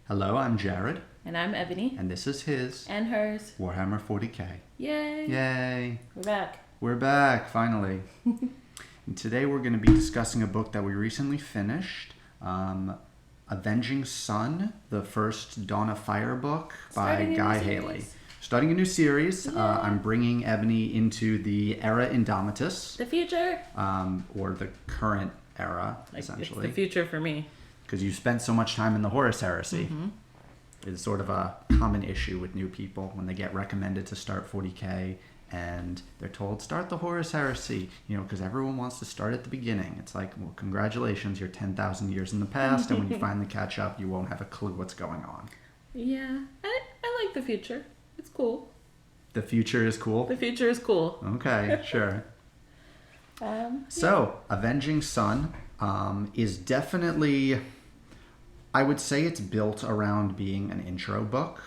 Hello, I'm Jared. And I'm Ebony. And this is his. And hers. Warhammer 40k. Yay. Yay. We're back. We're back, finally. And today we're going to be discussing a book that we recently finished. Avenging Sun, the first Dawn of Fire book by Guy Haley. Starting a new series. I'm bringing Ebony into the era Indomitus. The future. Or the current era, essentially. It's the future for me. Because you spent so much time in the Horus Heresy. Mm-hmm. It's sort of a common issue with new people when they get recommended to start 40k and they're told, start the Horus Heresy, because everyone wants to start at the beginning. It's like, well, congratulations, you're 10,000 years in the past, and when you finally catch up, you won't have a clue what's going on. Yeah, I like the future. It's cool. The future is cool? The future is cool. Okay, sure. So, Avenging Sun is definitely... I would say it's built around being an intro book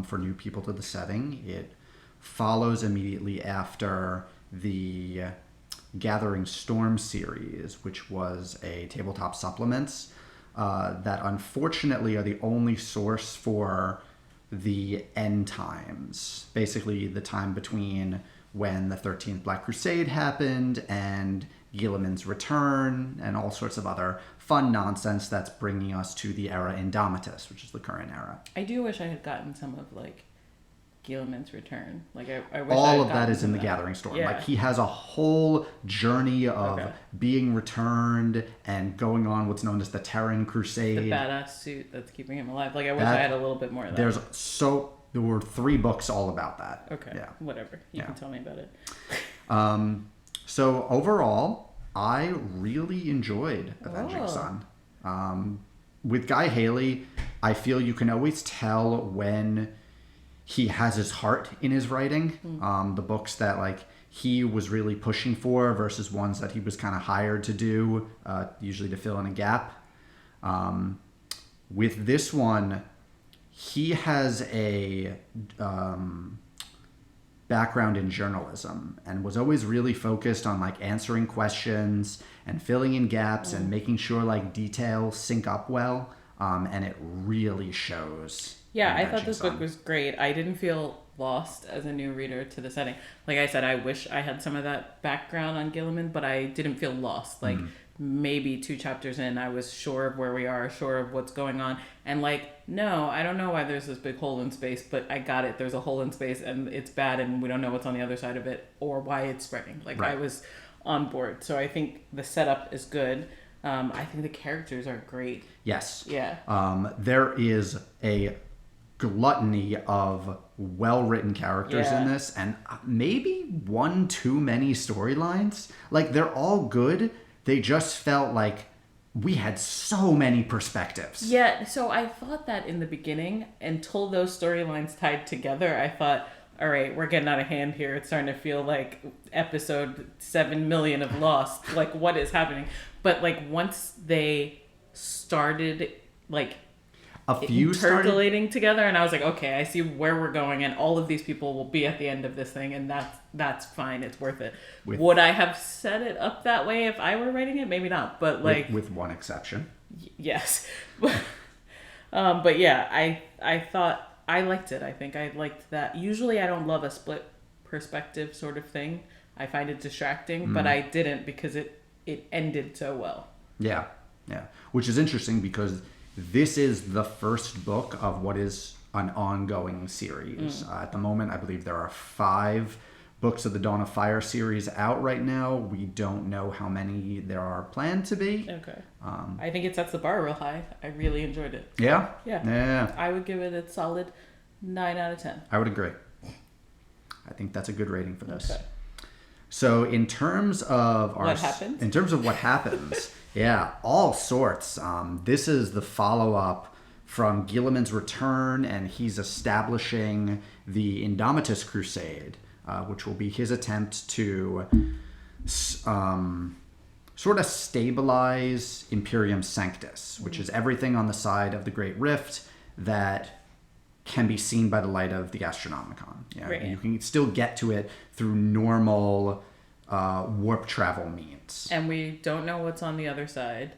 for new people to the setting. It follows immediately after the Gathering Storm series, which was a tabletop supplements that unfortunately are the only source for the end times. Basically, the time between when the 13th Black Crusade happened and Guilliman's return and all sorts of other fun nonsense that's bringing us to the era Indomitus, which is the current era. I do wish I had gotten some of Guilliman's return. I wish all of that is in the Gathering Storm. Yeah. He has a whole journey of being returned and going on what's known as the Terran Crusade. The badass suit that's keeping him alive. I wish I had a little bit more of that. There were 3 books all about that. Okay. Yeah. Whatever. You can tell me about it. So overall, I really enjoyed Avenging Sun. With Guy Haley, I feel you can always tell when he has his heart in his writing. The books that he was really pushing for versus ones that he was kind of hired to do, usually to fill in a gap. With this one, he has a background in journalism and was always really focused on answering questions and filling in gaps and making sure details sync up well. And it really shows. Yeah, I thought this book was great. I didn't feel lost as a new reader to the setting. Like I said, I wish I had some of that background on Guilliman, but I didn't feel lost. Maybe 2 chapters in, I was sure of where we are, sure of what's going on. And no, I don't know why there's this big hole in space, but I got it. There's a hole in space and it's bad and we don't know what's on the other side of it or why it's spreading. Right. I was on board. So I think the setup is good. I think the characters are great. Yes. Yeah. There is a gluttony of well-written characters in this, and maybe 1 too many storylines. They're all good. They just felt like we had so many perspectives. Yeah, so I thought that in the beginning, until those storylines tied together, I thought, all right, we're getting out of hand here. It's starting to feel like episode 7 million of Lost. What is happening? But once they started a few intercalating together, and I was like, okay, I see where we're going, and all of these people will be at the end of this thing, and that's fine. It's worth it. Would I have set it up that way if I were writing it? Maybe not, but with one exception. Yes, but yeah, I thought I liked it. I think I liked that. Usually, I don't love a split perspective sort of thing. I find it distracting, but I didn't because it ended so well. Yeah, which is interesting because this is the first book of what is an ongoing series. At the moment, I believe there are 5 books of the Dawn of Fire series out right now. We don't know how many there are planned to be. Okay. I think it sets the bar real high. I really enjoyed it. Yeah? Yeah. I would give it a solid 9 out of 10. I would agree. I think that's a good rating for this. Okay. So in terms of what happens? In terms of what happens, yeah, all sorts. This is the follow-up from Guilliman's return, and he's establishing the Indomitus Crusade, which will be his attempt to sort of stabilize Imperium Sanctus, which is everything on the side of the Great Rift that can be seen by the light of the Astronomicon. Yeah, right. You can still get to it through normal warp travel means. And we don't know what's on the other side,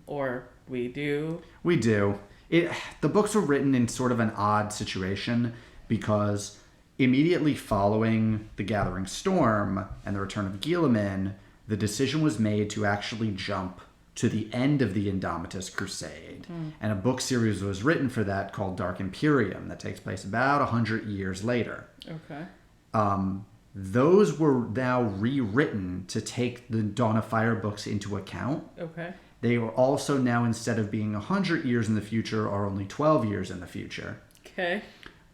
or we do. We do. The books were written in sort of an odd situation because immediately following the Gathering Storm and the return of Guilliman, the decision was made to actually jump to the end of the Indomitus Crusade. And a book series was written for that called Dark Imperium that takes place about 100 years later. Okay. Those were now rewritten to take the Dawn of Fire books into account. Okay. They were also now, instead of being 100 years in the future, are only 12 years in the future. Okay.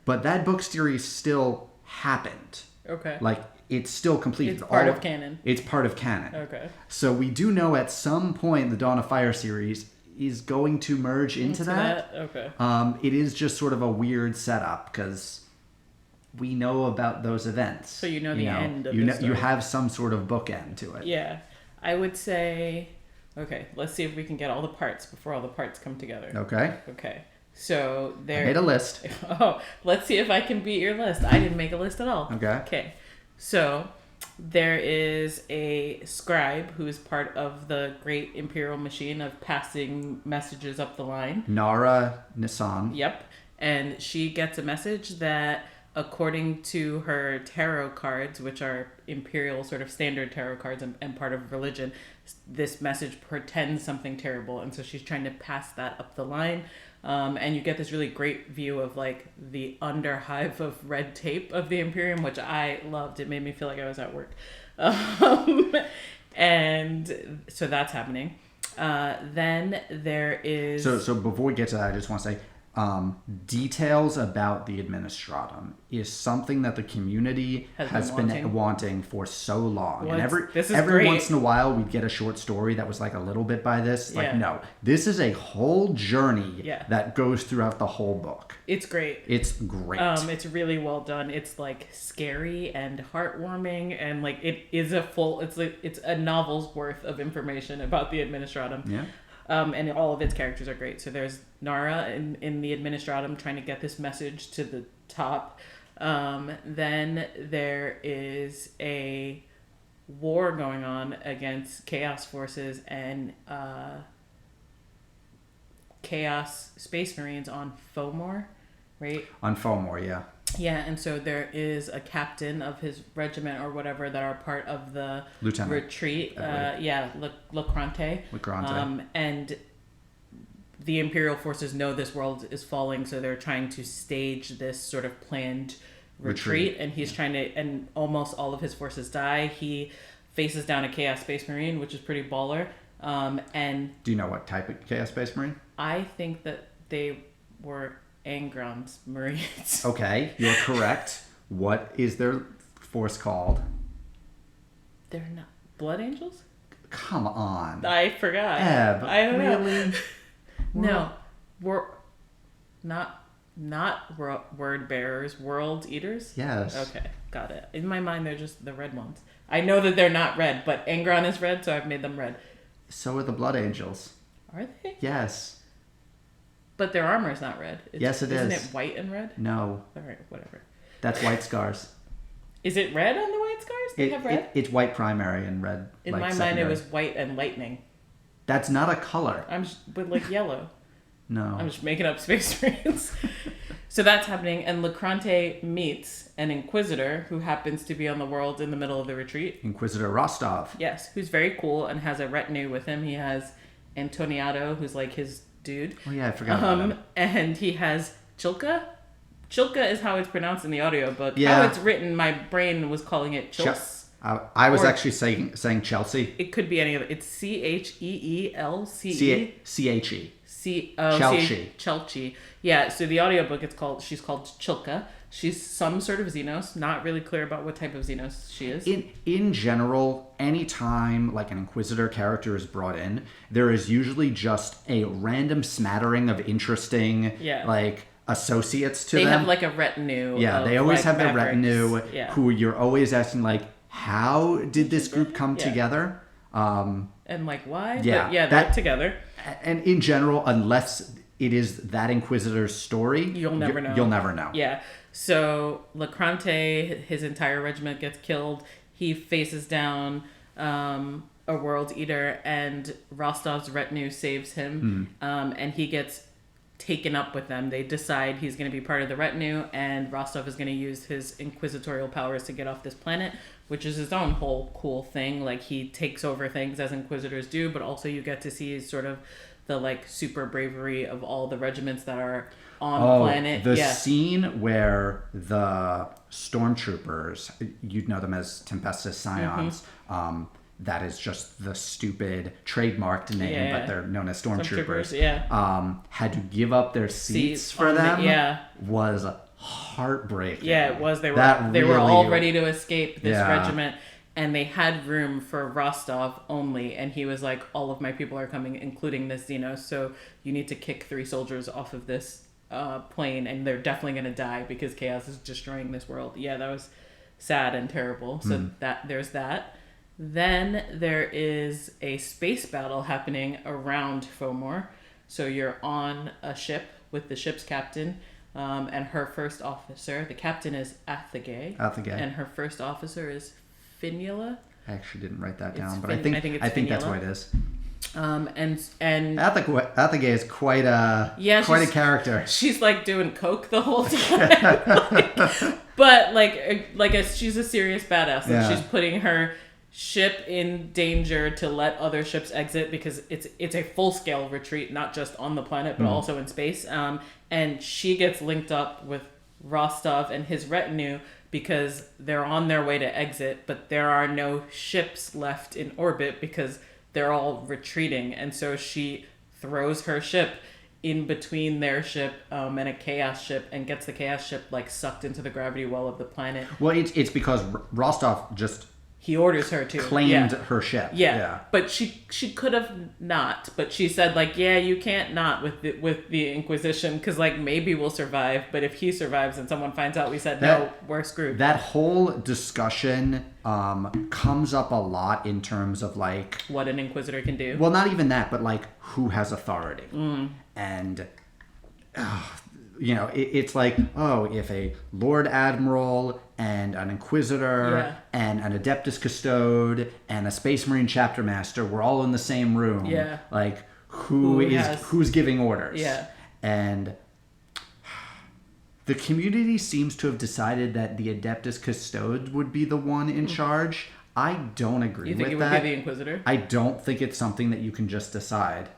But that book series still happened. Okay. Like, it's still completed. It's part of canon. It's part of canon. Okay. So we do know at some point the Dawn of Fire series is going to merge into that. Okay. It is just sort of a weird setup because we know about those events. So you know the end of the story. You have some sort of bookend to it. Yeah. I would say, okay, let's see if we can get all the parts before all the parts come together. Okay. Okay. So there. I made a list. Oh, let's see if I can beat your list. I didn't make a list at all. Okay. Okay. So there is a scribe who is part of the great imperial machine of passing messages up the line. Nara Nissan. Yep. And she gets a message that, according to her tarot cards, which are imperial sort of standard tarot cards and part of religion, this message portends something terrible. And so she's trying to pass that up the line. And you get this really great view of like the underhive of red tape of the Imperium, which I loved. It made me feel like I was at work. And so that's happening. Then there is... So before we get to that, I just want to say, details about the Administratum is something that the community has been wanting for so long. Well, and every once in a while we'd get a short story that was like a little bit by this. Like, no, this is a whole journey that goes throughout the whole book. It's great. It's great. It's really well done. It's like scary and heartwarming, and like it is it's a novel's worth of information about the Administratum. Yeah. And all of its characters are great. So there's Nara in the Administratum trying to get this message to the top. Then there is a war going on against Chaos forces and Chaos Space Marines on Fomor, right? On Fomor, yeah. Yeah, and so there is a captain of his regiment or whatever that are part of the retreat. Lacrante. And the Imperial forces know this world is falling, so they're trying to stage this sort of planned retreat. And he's trying to, and almost all of his forces die. He faces down a Chaos Space Marine, which is pretty baller. And do you know what type of Chaos Space Marine? I think that they were Angron's Marines. Okay, you're correct. What is their force called? They're not Blood Angels? Come on. I forgot. Eb, I don't really? know. No, we're not word bearers, world eaters? Yes. Okay, got it. In my mind, they're just the red ones. I know that they're not red, but Angron is red, so I've made them red. So are the Blood Angels. Are they? Yes. But their armor is not red. Yes, it is. Isn't it white and red? No. All right, whatever. That's White Scars. Is it red on the White Scars? They have red? It's white primary and red. In my mind, it was white and lightning. That's not a color. But like yellow. No. I'm just making up Space Marines. So that's happening, and Lacrante meets an Inquisitor who happens to be on the world in the middle of the retreat. Inquisitor Rostov. Yes, who's very cool and has a retinue with him. He has Antoniato, who's like his dude. Oh yeah, I forgot about him. And he has Chilka. Chilka is how it's pronounced in the audiobook. Yeah. How it's written, my brain was calling it Chils. I was actually saying Chelsea. It could be any of it. It's Cheelce. Che. Chelchi. Chelchi. Yeah, so the audiobook she's called Chilka. She's some sort of Xenos. Not really clear about what type of Xenos she is. In general, anytime like an Inquisitor character is brought in, there is usually just a random smattering of interesting like associates to them. They have like a retinue. Yeah, they always have their retinue who you're always asking like, how did this group come together? And like why? Yeah, but they're together. And in general, unless it is that Inquisitor's story, you'll never know. You'll never know. Yeah. So Lacrante, his entire regiment gets killed. He faces down a World Eater, and Rostov's retinue saves him. And he gets taken up with them. They decide he's going to be part of the retinue, and Rostov is going to use his inquisitorial powers to get off this planet, which is his own whole cool thing. Like, he takes over things as inquisitors do, but also you get to see sort of the like super bravery of all the regiments that are on the planet. The scene where the stormtroopers, you'd know them as Tempestus Scions, that is just the stupid trademarked name, but they're known as stormtroopers. Had to give up their seats for them was heartbreaking. Yeah, it was. They were all ready to escape this regiment, and they had room for Rostov only, and he was like, all of my people are coming, including this Xenos, so you need to kick 3 soldiers off of this plane, and they're definitely going to die because chaos is destroying this world. Yeah, that was sad and terrible. So there's that. Then there is a space battle happening around Fomor. So you're on a ship with the ship's captain and her first officer. The captain is Athagay. And her first officer is Finula. I actually didn't write that down, but I think that's what it is. And Athagay is quite a character. She's like doing coke the whole time, but she's a serious badass. Like, she's putting her ship in danger to let other ships exit because it's a full scale retreat, not just on the planet but also in space. And she gets linked up with Rostov and his retinue because they're on their way to exit, but there are no ships left in orbit because they're all retreating, and so she throws her ship in between their ship and a chaos ship and gets the chaos ship like sucked into the gravity well of the planet. Well, it's because Rostov just he orders her to claimed her ship. Yeah, but she could have not, but she said like, yeah, you can't not with the Inquisition because like maybe we'll survive, but if he survives and someone finds out we said no, we're screwed. That whole discussion comes up a lot in terms of like what an Inquisitor can do. Well, not even that, but like who has authority. And it's like, if a Lord Admiral and an Inquisitor and an Adeptus Custode and a Space Marine Chapter Master were all in the same room. Like, who's giving orders? And the community seems to have decided that the Adeptus Custode would be the one in charge. I don't agree with that. You think it would be the Inquisitor? I don't think it's something that you can just decide.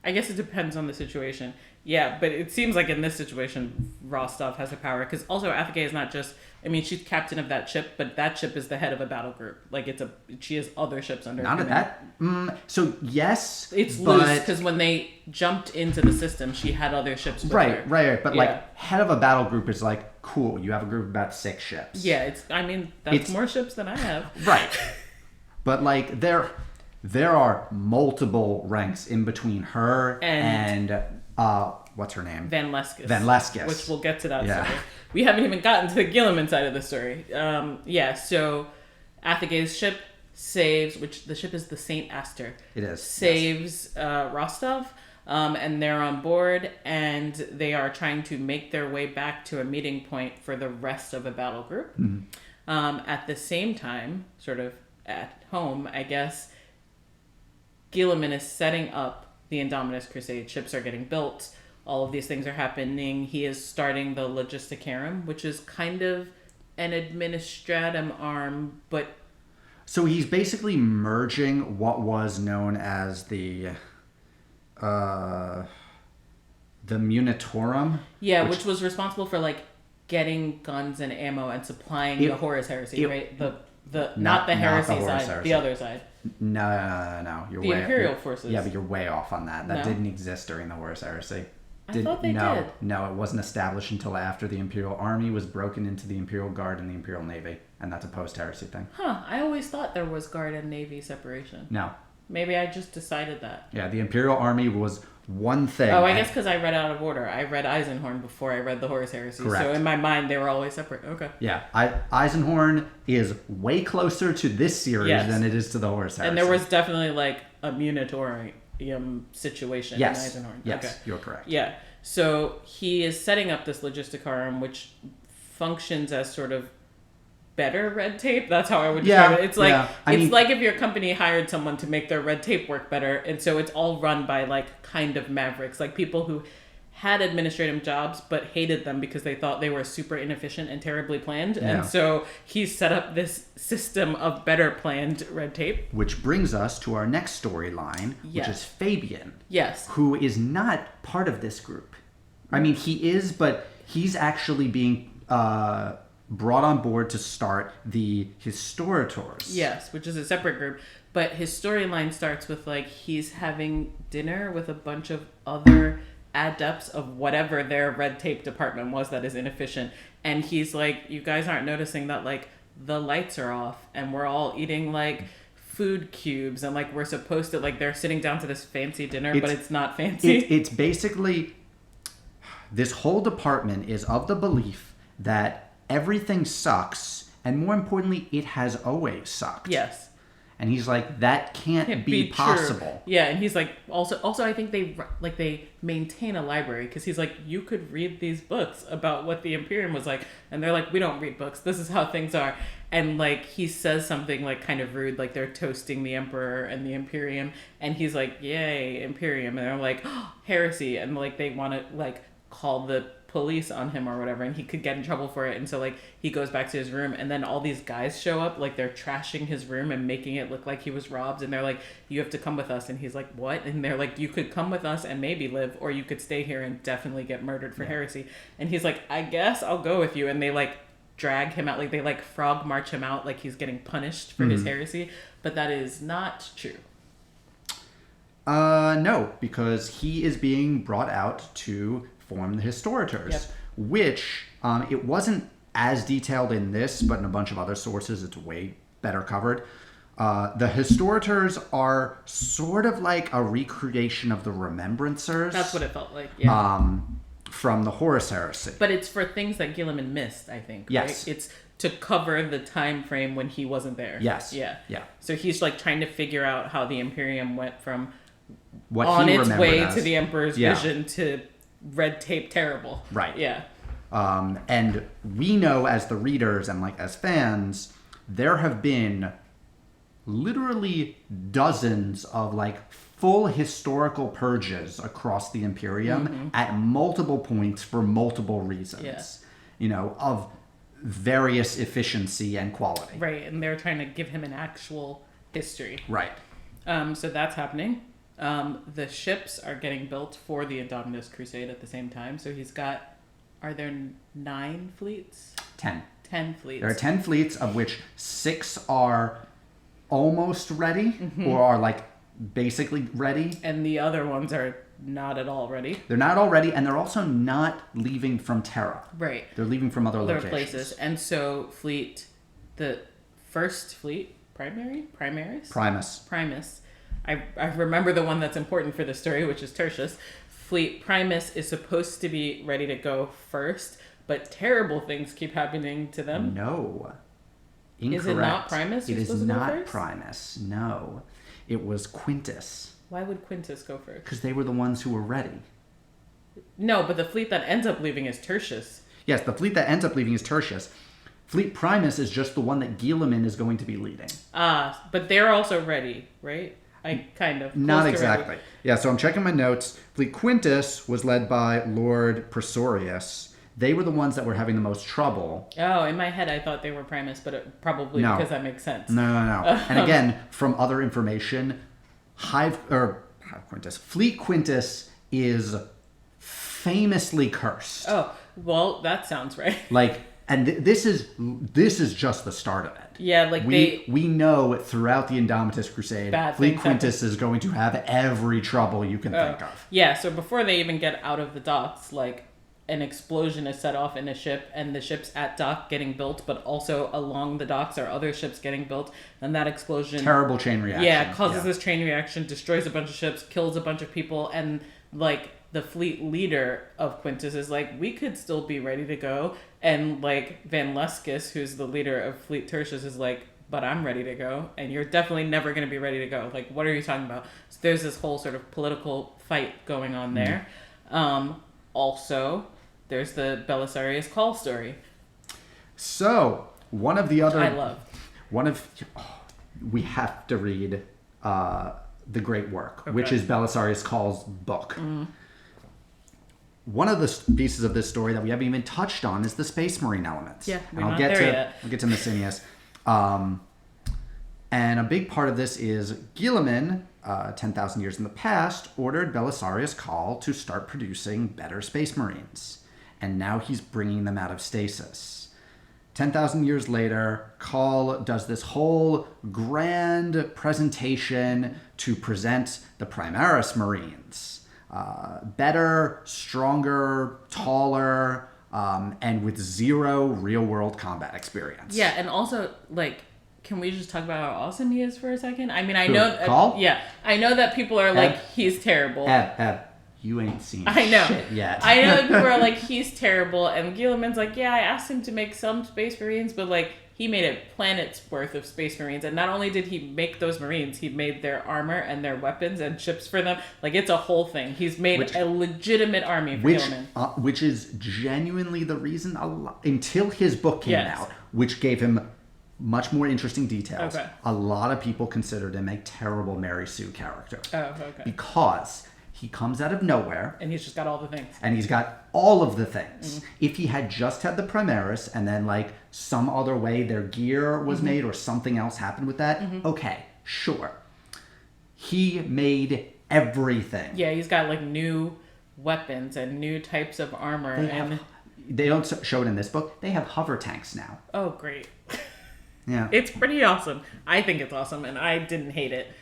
I guess it depends on the situation. Yeah, but it seems like in this situation, Rostov has the power. Because also, Athagay is not just... I mean, she's captain of that ship, but that ship is the head of a battle group. Like, she has other ships under her. Not that... so, yes, it's loose, because when they jumped into the system, she had other ships with her. Right. But, like, head of a battle group is, like, cool. You have a group of about 6 ships. Yeah, that's more ships than I have. Right. But, like, there are multiple ranks in between her and what's her name? Van Leskis. Which we'll get to that story. We haven't even gotten to the Guilliman side of the story. So Athagay's ship saves, which the ship is the Saint Aster. It is. Saves Rostov, and they're on board, and they are trying to make their way back to a meeting point for the rest of a battle group. At the same time, sort of at home, I guess, Guilliman is setting up the Indominus Crusade. Ships are getting built. All of these things are happening. He is starting the Logisticarum, which is kind of an administratum arm, but... So he's basically merging what was known as the Munitorum. Yeah, which was responsible for, like, getting guns and ammo and supplying the Horus Heresy, right? Not the heresy side, the other side. No. The Imperial forces. Yeah, but you're way off on that. That didn't exist during the Horus Heresy. I thought they did. No, it wasn't established until after the Imperial Army was broken into the Imperial Guard and the Imperial Navy, and that's a post-heresy thing. I always thought there was Guard and Navy separation. No. Maybe I just decided that. Yeah, the Imperial Army was one thing. Oh, I guess because I read out of order. I read Eisenhorn before I read the Horus Heresy. Correct. So in my mind, they were always separate. Okay. Yeah, Eisenhorn is way closer to this series than it is to the Horus Heresy. And there was definitely like a Munitorium situation in Eisenhorn. Yes, okay. You're correct. Yeah. So he is setting up this Logisticarum, which functions as sort of better red tape. That's how I would describe it. It's like like if your company hired someone to make their red tape work better, and so it's all run by like kind of mavericks, like people who had administrative jobs but hated them because they thought they were super inefficient and terribly planned. Yeah. And so he set up this system of better planned red tape. Which brings us to our next storyline, Yes. which is Fabian. Yes. Who is not part of this group. I mean, he is, but he's actually being brought on board to start the Historitors. Yes, which is a separate group. But his storyline starts with, like, he's having dinner with a bunch of other adepts of whatever their red tape department was that is inefficient. And he's like, you guys aren't noticing that, like, the lights are off and we're all eating, like, food cubes and, like, we're supposed to, like, they're sitting down to this fancy dinner, but it's not fancy. It's basically, this whole department is of the belief that everything sucks, and more importantly, it has always sucked. Yes. And he's like, that can't be possible. True. Yeah, and he's like, also I think they maintain a library, because he's like, you could read these books about what the Imperium was like, and they're like, we don't read books, this is how things are. And like, he says something like kind of rude, like they're toasting the Emperor and the Imperium, and he's like, yay, Imperium, and they're like, oh, heresy, and like they want to like call the police on him or whatever, and he could get in trouble for it. And so like he goes back to his room, and then all these guys show up, like they're trashing his room and making it look like he was robbed, and they're like, you have to come with us. And he's like, what? And they're like, you could come with us and maybe live, or you could stay here and definitely get murdered for heresy. And he's like, I guess I'll go with you. And they like drag him out, like they like frog march him out, like he's getting punished for his heresy. But that is not true. No, because he is being brought out to form the Historitors, Yep. which it wasn't as detailed in this, but in a bunch of other sources, it's way better covered. The Historitors are sort of like a recreation of the Remembrancers. That's what it felt like, yeah. From the Horus Heresy. But it's for things that Gilliman missed, I think. Yes. Right? It's to cover the time frame when he wasn't there. Yes. Yeah. Yeah. So he's like trying to figure out how the Imperium went from What on he its remembered way as. to the Emperor's Yeah. vision to red tape terrible. Right. Yeah. And we know as the readers and like as fans, there have been literally dozens of like full historical purges across the Imperium at multiple points for multiple reasons. Yeah. You know, of various efficiency and quality. Right. And they're trying to give him an actual history. Right. So that's happening. The ships are getting built for the Indominus Crusade at the same time. So he's got, are there 9 fleets? 10. 10 fleets. There are 10 fleets, of which 6 are almost ready or are like basically ready. And the other ones are not at all ready. They're not all ready, and they're also not leaving from Terra. Right. They're leaving from other Other locations. places. And so the first fleet, Primaris? Primus. I remember the one that's important for the story, which is Tertius. Fleet Primus is supposed to be ready to go first, but terrible things keep happening to them. No. Incorrect. Is it not Primus? It who's is supposed to go not first? Primus. No. It was Quintus. Why would Quintus go first? Because they were the ones who were ready. No, but the fleet that ends up leaving is Tertius. Yes, the fleet that ends up leaving is Tertius. Fleet Primus is just the one that Guilliman is going to be leading. But they're also ready, right? I kind of. Not close to exactly. ready. Yeah, so I'm checking my notes. Fleet Quintus was led by Lord Presorius. They were the ones that were having the most trouble. Oh, in my head I thought they were Primus, but probably No. because that makes sense. No. And again, from other information, Fleet Quintus is famously cursed. Oh, well, that sounds right. Like, and this is just the start of it. Yeah, like we know throughout the Indomitus Crusade, Bad Fleet things Quintus is going to have every trouble you can think of. Yeah, so before they even get out of the docks, like, an explosion is set off in a ship, and the ship's at dock getting built, but also along the docks are other ships getting built, and that explosion... Terrible chain reaction. Yeah, causes this chain reaction, destroys a bunch of ships, kills a bunch of people, and, like, the fleet leader of Quintus is like, we could still be ready to go, and, like, Van Lescus, who's the leader of Fleet Tertius, is like, but I'm ready to go, and you're definitely never going to be ready to go. Like, what are you talking about? So there's this whole sort of political fight going on there. Also, there's the Belisarius Call story. So, one of the other... I love. We have to read The Great Work, Okay. which is Belisarius Call's book. one of the pieces of this story that we haven't even touched on is the Space Marine elements. Yeah, we're and not there yet. I'll get to Messinius. And a big part of this is Guilliman, 10,000 years in the past, ordered Belisarius Cawl to start producing better Space Marines. And now he's bringing them out of stasis. 10,000 years later, Cawl does this whole grand presentation to present the Primaris Marines. Better, stronger, taller, and with zero real-world combat experience. Yeah, and also, like, can we just talk about how awesome he is for a second? I mean, I Who, know... Cawl? Yeah, I know that people are like, he's terrible. You ain't seen I know. shit yet. I know that people are like, he's terrible, and Guilliman's like, yeah, I asked him to make some Space Marines, but, like, he made a planet's worth of Space Marines, and not only did he make those Marines, he made their armor and their weapons and ships for them. Like, it's a whole thing. He's made a legitimate army for Guilliman. Which is genuinely the reason, until his book came out, which gave him much more interesting details. Okay. A lot of people considered him a terrible Mary Sue character. Oh, okay. Because he comes out of nowhere. And he's just got all the things. And he's got all of the things. If he had just had the Primaris and then, like, some other way their gear was made or something else happened with that, okay, sure. He made everything. Yeah, he's got, like, new weapons and new types of armor. They don't show it in this book. They have hover tanks now. Oh, great. Yeah. It's pretty awesome. I think it's awesome, and I didn't hate it.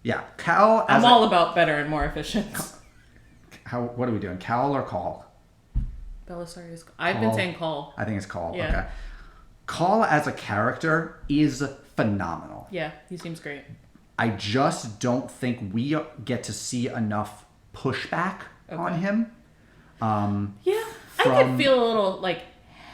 Yeah, Cawl. I'm all about better and more efficient. What are we doing? Cawl or Cawl? Belisarius. I've been saying Cawl. I think it's Cawl. Yeah. Okay. Cawl as a character is phenomenal. Yeah, he seems great. I just don't think we get to see enough pushback on him. Yeah, I could feel a little like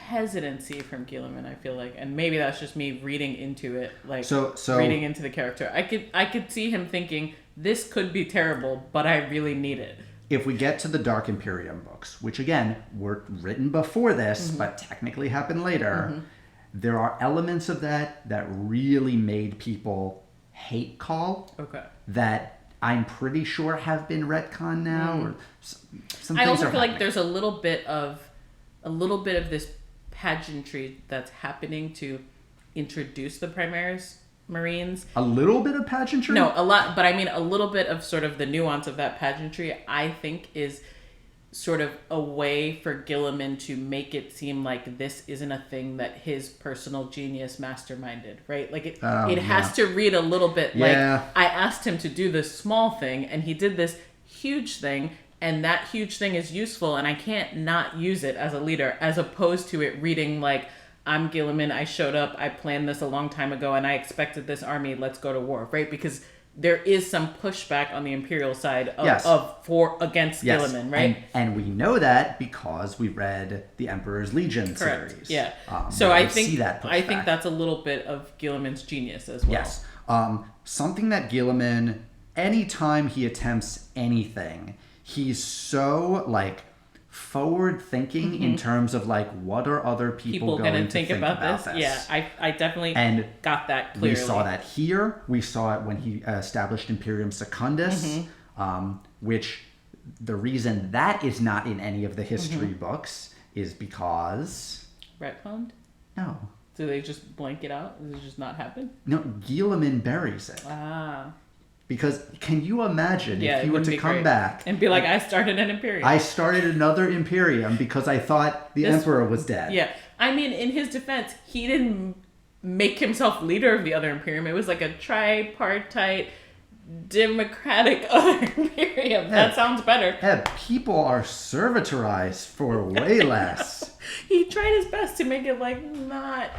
hesitancy from Guilliman. I feel like, and maybe that's just me reading into it, like so reading into the character. I could see him thinking this could be terrible, but I really need it. If we get to the Dark Imperium books, which again were written before this, but technically happened later, there are elements of that really made people hate Cawl. Okay. That I'm pretty sure have been retconned now, or some. I also feel like there's a little bit of this pageantry that's happening to introduce the Primaris Marines. A little bit of pageantry? No, a lot, but I mean a little bit of sort of the nuance of that pageantry, I think, is sort of a way for Guilliman to make it seem like this isn't a thing that his personal genius masterminded, right? Like it has to read a little bit like I asked him to do this small thing and he did this huge thing, and that huge thing is useful and I can't not use it as a leader, as opposed to it reading like, I'm Guilliman, I showed up, I planned this a long time ago, and I expected this army, let's go to war, right? Because there is some pushback on the Imperial side against Guilliman, right? And we know that because we read the Emperor's Legion series. Yeah. So I think that that's a little bit of Guilliman's genius as well. Yes. Something that Guilliman, anytime he attempts anything, he's so like forward thinking in terms of like, what are other people going to think about this? Yeah, I definitely got that clearly. We saw that here. We saw it when he established Imperium Secundus, which the reason that is not in any of the history books is because... Retconned? No. Do they just blank it out? Does it just not happen? No, Guilliman buries it. Ah. Because can you imagine if he were to come back and be like, I started an Imperium. I started another Imperium because I thought the Emperor was dead. Yeah. I mean, in his defense, he didn't make himself leader of the other Imperium. It was like a tripartite, democratic other Imperium. That sounds better. People are servitorized for way less. He tried his best to make it like not...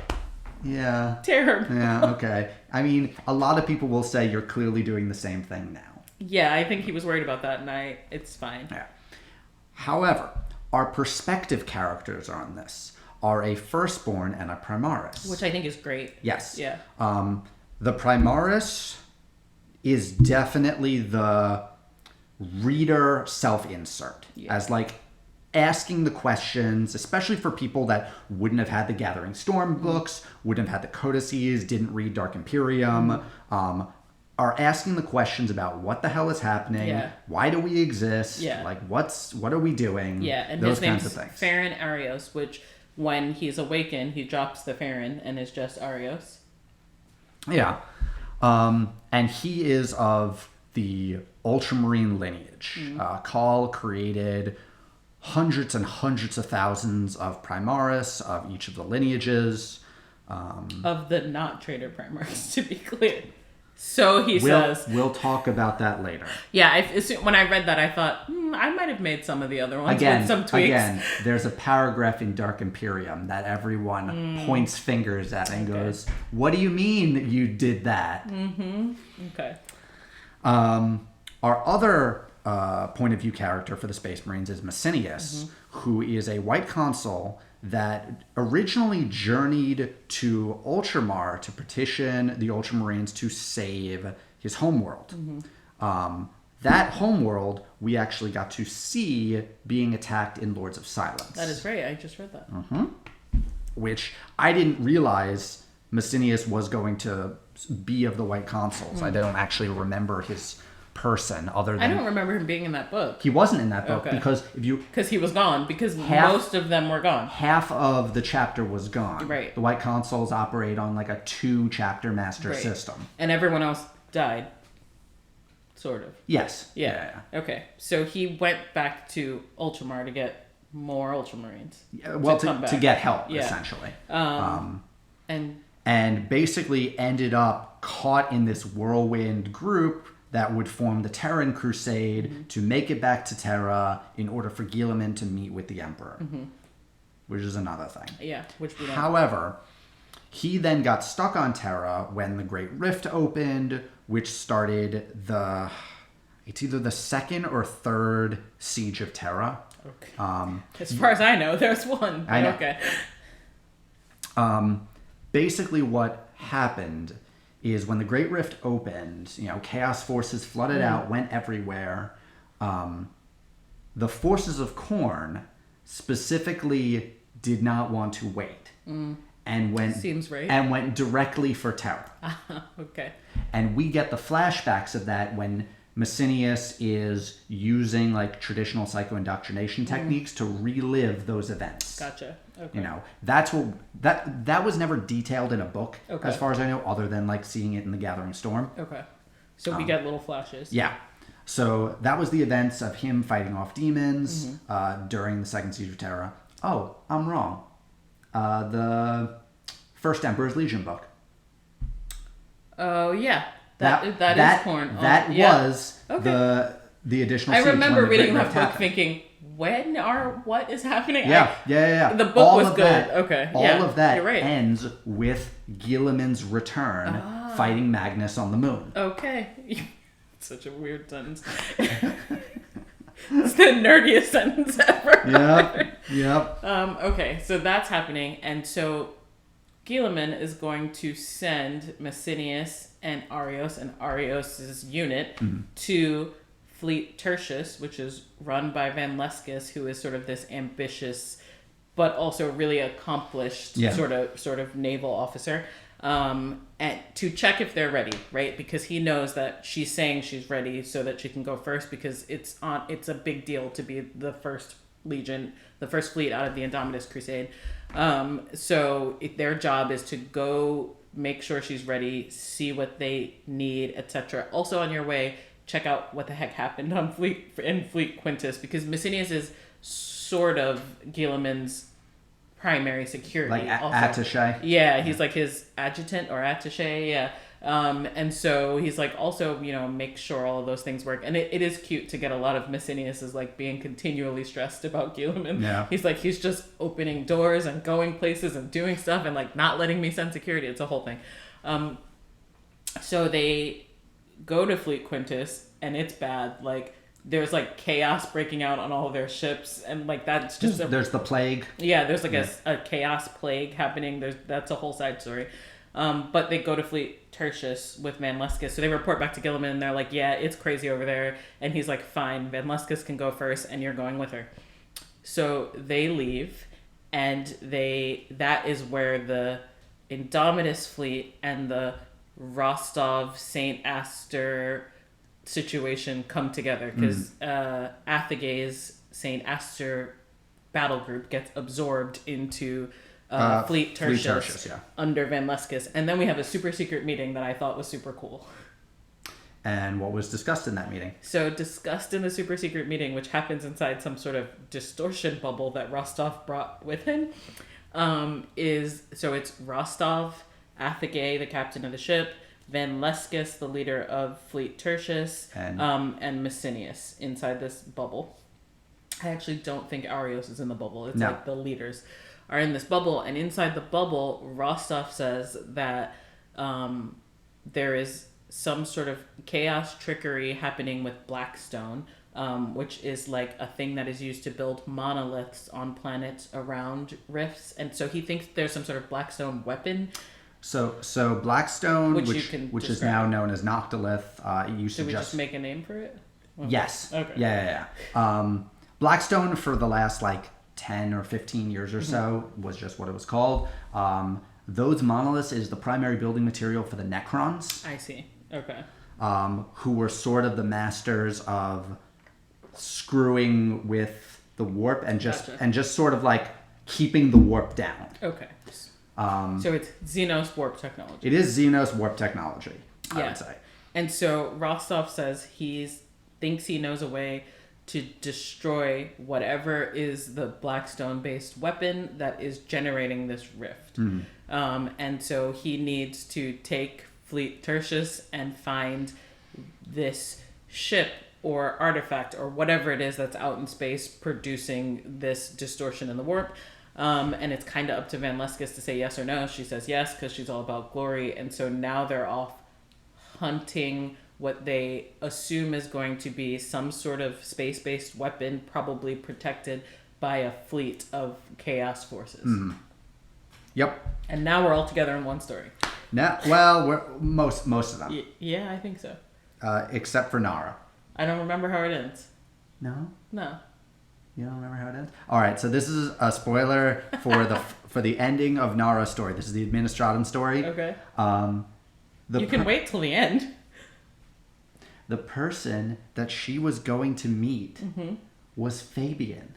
Yeah. Terrible. Yeah, okay. I mean, a lot of people will say you're clearly doing the same thing now. Yeah, I think he was worried about that, and it's fine. Yeah. However, our perspective characters on this are a Firstborn and a Primaris. Which I think is great. Yes. Yeah. The Primaris is definitely the reader self-insert. Yeah. As like asking the questions, especially for people that wouldn't have had the Gathering Storm books, wouldn't have had the codices, didn't read Dark Imperium. are asking the questions about what the hell is happening, Yeah. why do we exist, Yeah. like what are we doing, Yeah, and those his kinds name's of things. Farron Arios, which when he's awakened, he drops the Farron and is just Arios. Yeah. And he is of the Ultramarine lineage. Call created hundreds and hundreds of thousands of Primaris of each of the lineages. Of the not Trader Primaris, to be clear. So he says. We'll talk about that later. Yeah, when I read that, I thought, I might have made some of the other ones with some tweaks. Again, there's a paragraph in Dark Imperium that everyone points fingers at and goes, what do you mean you did that? Mm-hmm. Okay. Our other point of view character for the Space Marines is Messinius, who is a white consul that originally journeyed to Ultramar to petition the Ultramarines to save his homeworld. That homeworld we actually got to see being attacked in Lords of Silence. That is right. I just read that. Which I didn't realize Messinius was going to be of the white consuls. I don't actually remember his person other than... I don't remember him being in that book. He wasn't in that book because Because he was gone. Because most of them were gone. Half of the chapter was gone. Right. The white consuls operate on like a 2-chapter master system. And everyone else died. Sort of. Yes. Yeah. Okay. So he went back to Ultramar to get more Ultramarines. Well, to get help, essentially. And basically ended up caught in this whirlwind group that would form the Terran Crusade to make it back to Terra in order for Guilliman to meet with the Emperor. Which is another thing. Yeah, which we don't. However, he then got stuck on Terra when the Great Rift opened, which started it's either the second or third siege of Terra. Okay. As far as I know, there's one. I know. Okay. Basically what happened is when the Great Rift opened, chaos forces flooded out, went everywhere. The forces of Khorne specifically did not want to wait. And went directly for Terra. Okay. And we get the flashbacks of that when Messinius is using like traditional psychoindoctrination techniques to relive those events. Gotcha. Okay. That's what that was never detailed in a book, okay, as far as I know, other than like seeing it in the Gathering Storm. Okay. So we get little flashes. Yeah. So that was the events of him fighting off demons during the Second Siege of Terra. Oh, I'm wrong. The First Emperor's Legion book. Oh yeah, that is Khorne. That was the additional. I remember reading that book happened. thinking, what is happening? Yeah. The book was good. Okay. All of that you're right. ends with Guilliman's return fighting Magnus on the moon. Okay. Such a weird sentence. It's the nerdiest sentence ever. Yep. Okay, so that's happening, and so Guilliman is going to send Messinius and Arios' unit to Fleet Tertius, which is run by Van Leskis, who is sort of this ambitious but also really accomplished sort of naval officer, and to check if they're ready, right? Because he knows that she's saying she's ready so that she can go first, because it's a big deal to be the first legion, the first fleet out of the Indomitus Crusade. So their job is to go make sure she's ready, see what they need, etc. Also on your way, check out what the heck happened on Fleet Quintus, because Messinius is sort of Guilliman's primary security. Like attaché? Yeah, he's like his adjutant or attaché, yeah. And so he's like also, make sure all of those things work. And it is cute to get a lot of Messinius is like being continually stressed about Guilliman. Yeah. He's just opening doors and going places and doing stuff and like not letting me send security. It's a whole thing. So they go to Fleet Quintus and it's bad. Like there's like chaos breaking out on all of their ships, and like that's just there's the plague. Yeah, there's like a chaos plague happening. That's a whole side story. But they go to Fleet Tertius with Van Leskis. So they report back to Guilliman and they're like, yeah, it's crazy over there. And he's like, fine, Van Leskis can go first and you're going with her. So they leave, and that is where the Indomitus fleet and the Rostov, Saint Aster situation come together because Athegay's Saint Aster battle group gets absorbed into Fleet Tertius under Van Leskis, and then we have a super secret meeting that I thought was super cool. And what was discussed in that meeting? So discussed in the super secret meeting, which happens inside some sort of distortion bubble that Rostov brought with him, it's Rostov, Athegay, the captain of the ship, Van Leskis, the leader of Fleet Tertius, and Messinius inside this bubble. I actually don't think Arios is in the bubble. It's like the leaders are in this bubble, and inside the bubble, Rostov says that there is some sort of chaos trickery happening with Blackstone, which is like a thing that is used to build monoliths on planets around rifts, and so he thinks there's some sort of Blackstone weapon. So Blackstone, which is now known as Noctilith, used to Should we just make a name for it? Well, yes. Okay. Yeah. Blackstone for the last 10 or 15 years or so was just what it was called. Those monoliths is the primary building material for the Necrons. I see. Okay. Who were sort of the masters of screwing with the warp and just sort of keeping the warp down. Okay. So it's Xenos warp technology. It is Xenos warp technology, I would say. And so Rostov says he thinks he knows a way to destroy whatever is the Blackstone-based weapon that is generating this rift. And so he needs to take Fleet Tertius and find this ship or artifact or whatever it is that's out in space producing this distortion in the warp. And it's kind of up to Van Leskis to say yes or no. She says yes because she's all about glory. And so now they're off hunting what they assume is going to be some sort of space-based weapon, probably protected by a fleet of chaos forces. Yep. And now we're all together in one story. Now, well, we're most of them. Yeah, I think so. Except for Nara. I don't remember how it ends. No? No. You don't remember how it ends? All right, so this is a spoiler for the ending of Nara's story. This is the Administratum story. Okay. You can wait till the end. The person that she was going to meet was Fabian.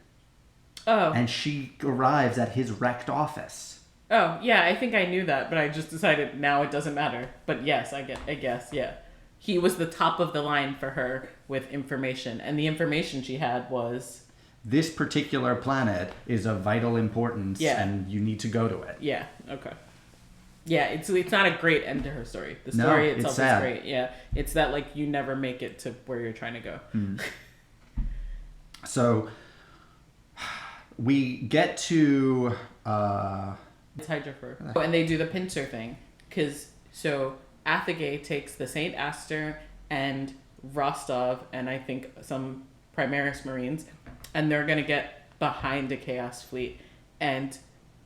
Oh. And she arrives at his wrecked office. Oh, yeah, I think I knew that, but I just decided now it doesn't matter. But yes, I guess, yeah. He was the top of the line for her with information, and the information she had was... This particular planet is of vital importance, and you need to go to it. Yeah, okay. Yeah, it's not a great end to her story. The story itself is great. Yeah, it's that you never make it to where you're trying to go. So we get to it's Hydrofer. And they do the pincer thing so Athegay takes the Saint Aster and Rostov and I think some Primaris Marines, and they're gonna get behind a Chaos fleet, and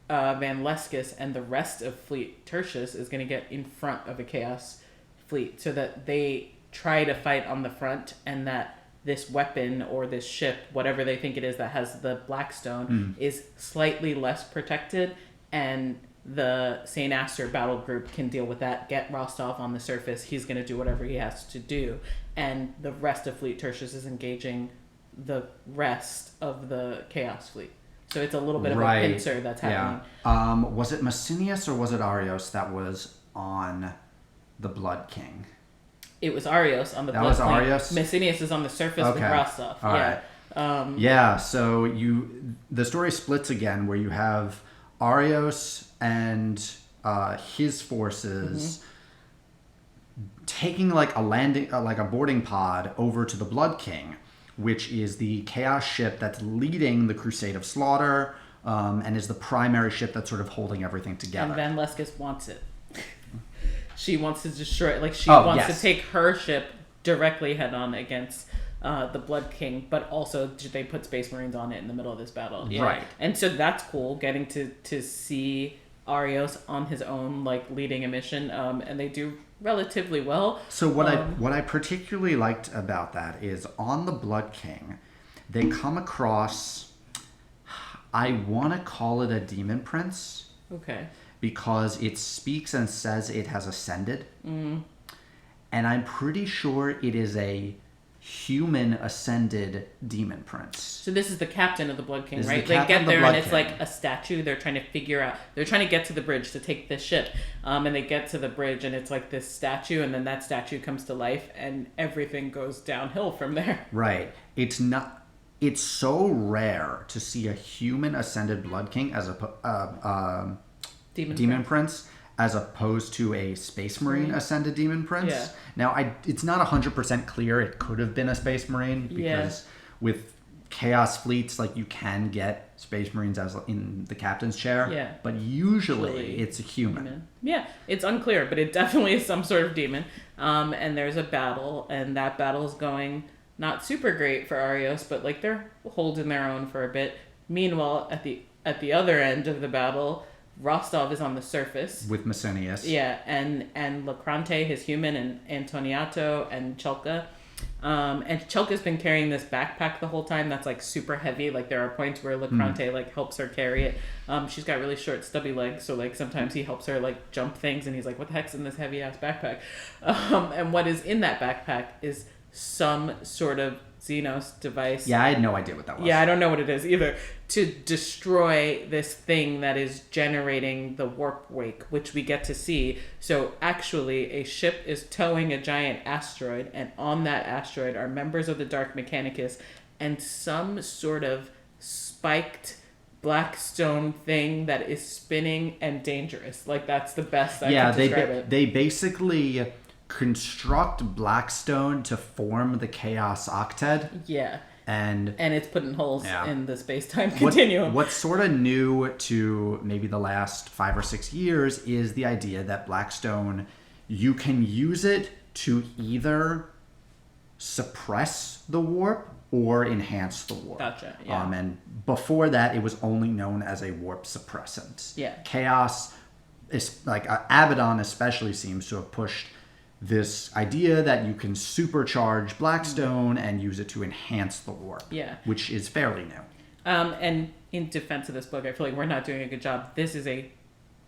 Van Leskis and the rest of Fleet Tertius is going to get in front of a Chaos fleet so that they try to fight on the front, and that this weapon or this ship, whatever they think it is that has the Blackstone, is slightly less protected, and the St. Aster battle group can deal with that, get Rostov on the surface. He's going to do whatever he has to do, and the rest of Fleet Tertius is engaging the rest of the Chaos fleet. So it's a little bit of a pincer that's happening. Yeah. Was it Messinius or was it Arios that was on the Blood King? It was Arios on the Blood King. That was Arios? Messinius is on the surface with Rostov. All right. So the story splits again where you have Arios and his forces taking a boarding pod over to the Blood King, which is the Chaos ship that's leading the Crusade of Slaughter, and is the primary ship that's sort of holding everything together. And Van Leskis wants it. She wants to destroy it. She wants to take her ship directly head on against the Blood King, but also they put Space Marines on it in the middle of this battle. Yeah. Right. And so that's cool, getting to see Arios on his own, leading a mission, and they do relatively well. So what I particularly liked about that is on the Blood King, they come across, I want to call it a demon prince. Okay. because it speaks and says it has ascended. And I'm pretty sure it is a human ascended demon prince. So this is the captain of the Blood King, This is right? the They captain get of the there Blood and it's King. like a statue. They're trying to figure out. They're trying to get to the bridge to take this ship, and they get to the bridge and it's like this statue, and then that statue comes to life, and everything goes downhill from there. Right. It's so rare to see a human ascended Blood King as a demon prince as opposed to a Space Marine ascended demon prince. Yeah. Now, it's not 100% clear. It could have been a Space Marine because with Chaos fleets, like, you can get Space Marines as in the captain's chair. Yeah. But usually it's a human. Yeah, it's unclear, but it definitely is some sort of demon. And there's a battle, and that battle is going not super great for Arios, but like they're holding their own for a bit. Meanwhile, at the other end of the battle, Rostov is on the surface With Messenius. Yeah, and Lacrante, his human, and Antoniato and Chelka. And Chelka's been carrying this backpack the whole time that's like super heavy. Like there are points where Lacrante like helps her carry it. She's got really short stubby legs, so like sometimes he helps her like jump things, and he's like, what the heck's in this heavy ass backpack? And what is in that backpack is some sort of Xenos device. Yeah, I had no idea what that was. Yeah, I don't know what it is either. To destroy this thing that is generating the warp wake, which we get to see. So actually, a ship is towing a giant asteroid, and on that asteroid are members of the Dark Mechanicus and some sort of spiked black stone thing that is spinning and dangerous. Like, that's the best I can describe it. They basically construct Blackstone to form the Chaos Octet. Yeah. And it's putting holes in the space-time continuum. What's sort of new to maybe the last 5 or 6 years is the idea that Blackstone, you can use it to either suppress the warp or enhance the warp. Gotcha, yeah. And before that, it was only known as a warp suppressant. Yeah. Chaos, is like Abaddon especially seems to have pushed this idea that you can supercharge Blackstone and use it to enhance the warp. Yeah. Which is fairly new. And in defense of this book, I feel like we're not doing a good job. This is a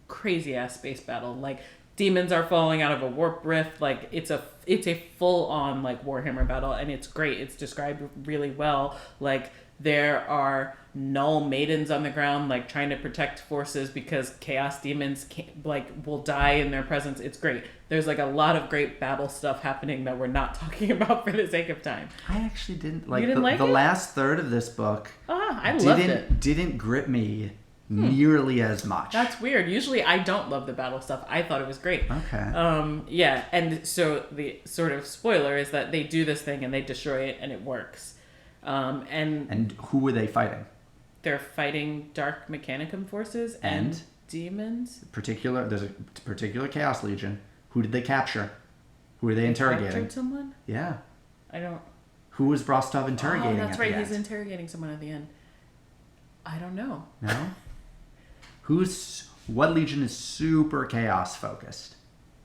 crazy ass space battle. Like, demons are falling out of a warp rift. Like, it's a full on like Warhammer battle, and it's great. It's described really well. Like, there are null maidens on the ground, like trying to protect forces because chaos demons will die in their presence. It's great. There's like a lot of great battle stuff happening that we're not talking about for the sake of time. I actually didn't like, the last third of this book. I loved it. Didn't grip me nearly as much. That's weird. Usually I don't love the battle stuff. I thought it was great. Okay. Yeah, and so the sort of spoiler is that they do this thing and they destroy it and it works. And who were they fighting? They're fighting Dark Mechanicum forces and demons. There's a particular Chaos Legion. Who did they capture? Who are they interrogating? Captured someone? Yeah. I don't... Who was Rostov interrogating? Oh, that's right. He's end? interrogating someone at the end. I don't know. No? What legion is super chaos focused?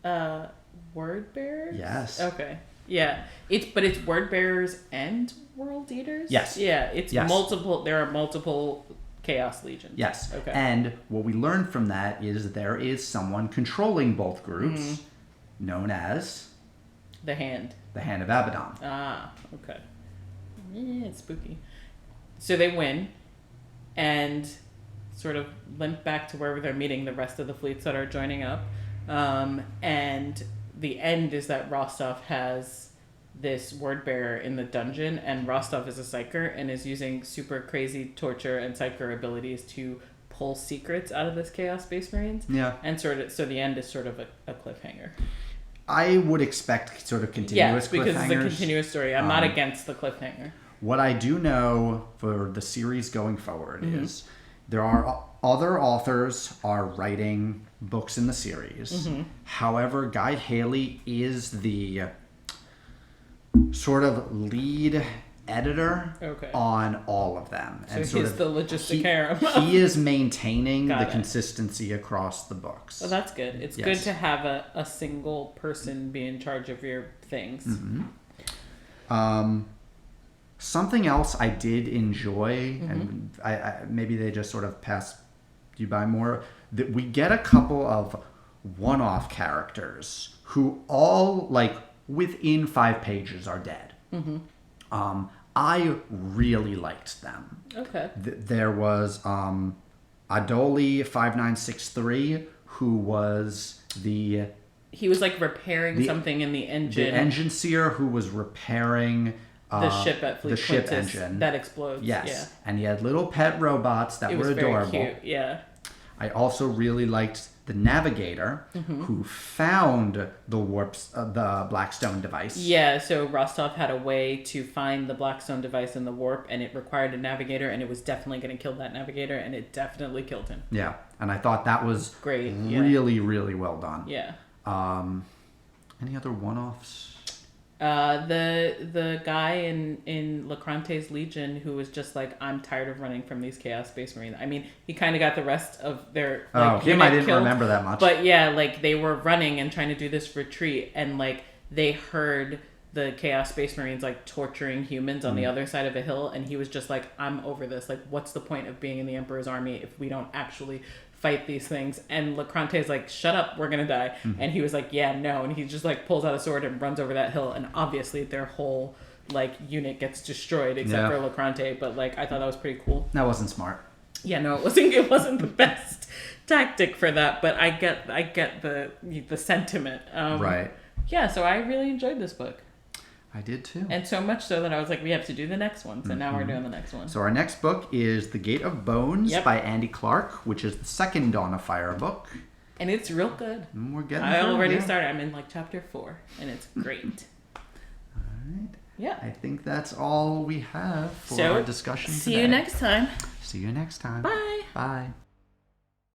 Word bearers? Yes. Okay. Yeah. It's word bearers and world eaters? Yes. Yeah, it's yes. multiple. There are multiple chaos legions. Yes. Okay. And what we learned from that is there is someone controlling both groups, known as the Hand. The Hand of Abaddon. Ah, okay. Yeah, it's spooky. So they win, and sort of limp back to wherever they're meeting the rest of the fleets that are joining up. And the end is that Rostov has this word bearer in the dungeon, and Rostov is a psyker and is using super crazy torture and psyker abilities to pull secrets out of this Chaos Space Marines. Yeah. And so the end is sort of a cliffhanger. I would expect sort of continuous cliffhangers. Because it's a continuous story. I'm not against the cliffhanger. What I do know for the series going forward is there are other authors are writing books in the series. However, Guy Haley is the sort of lead editor on all of them. So he's the logistic harem. He is maintaining the consistency across the books. Well, that's good. It's good to have a single person be in charge of your things. Something else I did enjoy, and I maybe they just sort of passed, You buy more. That we get a couple of one-off characters who all, like, within 5 pages are dead. I really liked them. Okay. There was Adoli 5963, who was the He was like repairing something in the engine. The engine seer who was repairing the ship at Fleet the ship Princess engine that explodes. Yes, Yeah. and he had little pet robots that were adorable. Very cute. Yeah. I also really liked the navigator who found the the Blackstone device. Yeah, so Rostov had a way to find the Blackstone device in the warp, and it required a navigator, and it was definitely going to kill that navigator, and it definitely killed him. Yeah, and I thought that was great. Really, really well done. Yeah. Any other one-offs? The guy in Lacrante's Legion who was just like, I'm tired of running from these Chaos Space Marines. I mean, he kind of got the rest of their him I didn't killed, remember that much. But yeah, like they were running and trying to do this retreat, and like they heard the Chaos Space Marines like torturing humans on the other side of a hill, and he was just like, I'm over this. Like, what's the point of being in the Emperor's army if we don't actually fight these things? And Lacrante's like, shut up, we're gonna die. And he was like, yeah, no. And he just like pulls out a sword and runs over that hill, and obviously their whole like unit gets destroyed except for Lacrante. But like, I thought that was pretty cool. That wasn't smart. Yeah, no, it wasn't the best tactic for that, but I get the sentiment. Right. Yeah, so I really enjoyed this book. I did too. And so much so that I was like, we have to do the next one. So now we're doing the next one. So our next book is The Gate of Bones by Andy Clark, which is the second Dawn of Fire book. And it's real good. And we're getting I already started. I'm in like chapter 4, and it's great. All right. Yeah. I think that's all we have for our discussion today. See you next time. See you next time. Bye. Bye.